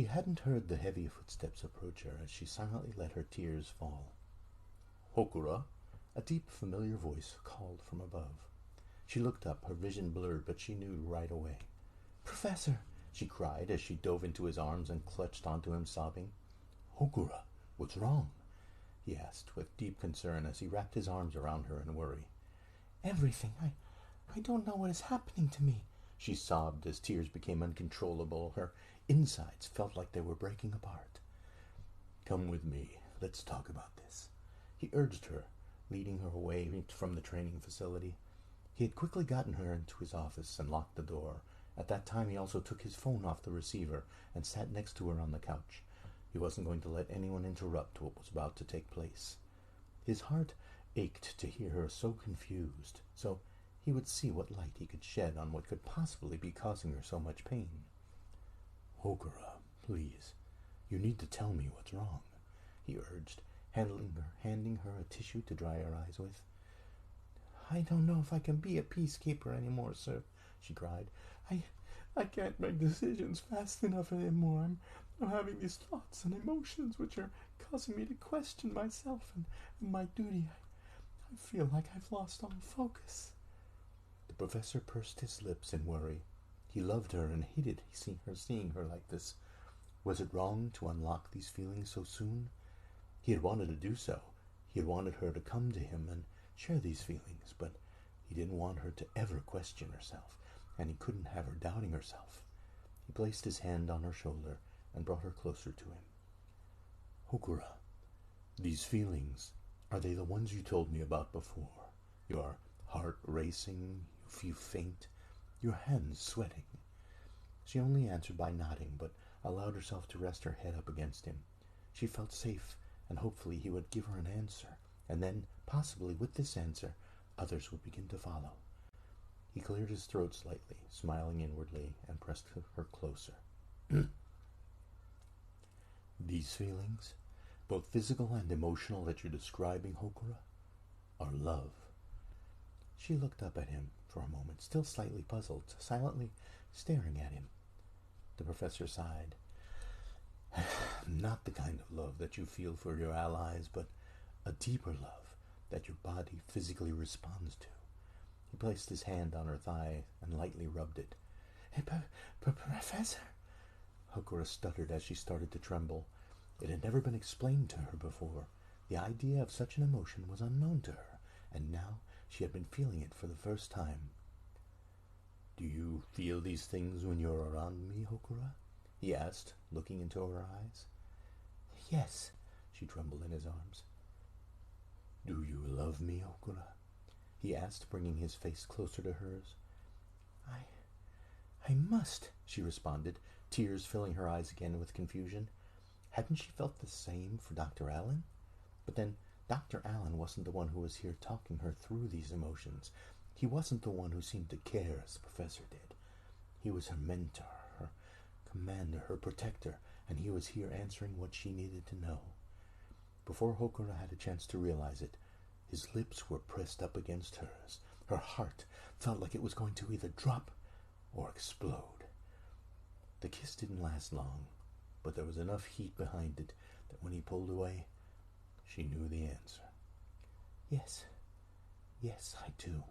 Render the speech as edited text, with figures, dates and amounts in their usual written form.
He hadn't heard the heavy footsteps approach her as she silently let her tears fall. "Hokura," a deep, familiar voice called from above. She looked up, her vision blurred, but she knew right away. "Professor!" she cried as she dove into his arms and clutched onto him, sobbing. "Hokura, what's wrong?" he asked with deep concern as he wrapped his arms around her in worry. "Everything. I don't know what is happening to me," she sobbed as tears became uncontrollable. Her insides felt like they were breaking apart. "Come with me. Let's talk about this," he urged her, leading her away from the training facility. He had quickly gotten her into his office and locked the door. At that time, he also took his phone off the receiver and sat next to her on the couch. He wasn't going to let anyone interrupt what was about to take place. His heart ached to hear her so confused, so he would see what light he could shed on what could possibly be causing her so much pain. "Hokura, please, you need to tell me what's wrong," he urged, handing her a tissue to dry her eyes with. "I don't know if I can be a peacekeeper anymore, sir," she cried. I can't make decisions fast enough anymore. I'm having these thoughts and emotions which are causing me to question myself and my duty. I feel like I've lost all focus." The professor pursed his lips in worry. He loved her and hated seeing her like this. Was it wrong to unlock these feelings so soon? He had wanted to do so. He had wanted her to come to him and share these feelings, but he didn't want her to ever question herself, and he couldn't have her doubting herself. He placed his hand on her shoulder and brought her closer to him. "Hokura, these feelings, are they the ones you told me about before? Your heart racing, you feel faint, your hands sweating?" She only answered by nodding, but allowed herself to rest her head up against him. She felt safe, and hopefully he would give her an answer, and then, possibly with this answer, others would begin to follow. He cleared his throat slightly, smiling inwardly, and pressed her closer. "These feelings, both physical and emotional, that you're describing, Hokura, are love." She looked up at him for a moment, still slightly puzzled, silently staring at him. The professor sighed. "Not the kind of love that you feel for your allies, but a deeper love that your body physically responds to." He placed his hand on her thigh and lightly rubbed it. "Professor?" Hokura stuttered as she started to tremble. It had never been explained to her before. The idea of such an emotion was unknown to her, and now she had been feeling it for the first time. "Do you feel these things when you're around me, Hokura?" he asked, looking into her eyes. "Yes," she trembled in his arms. "Do you love me, Hokura?" he asked, bringing his face closer to hers. I must," she responded, tears filling her eyes again with confusion. Hadn't she felt the same for Dr. Allen? But then, Dr. Allen wasn't the one who was here talking her through these emotions. He wasn't the one who seemed to care as the professor did. He was her mentor, her commander, her protector, and he was here answering what she needed to know. Before Hokura had a chance to realize it, his lips were pressed up against hers. Her heart felt like it was going to either drop or explode. The kiss didn't last long, but there was enough heat behind it that when he pulled away, she knew the answer. Yes, I do,"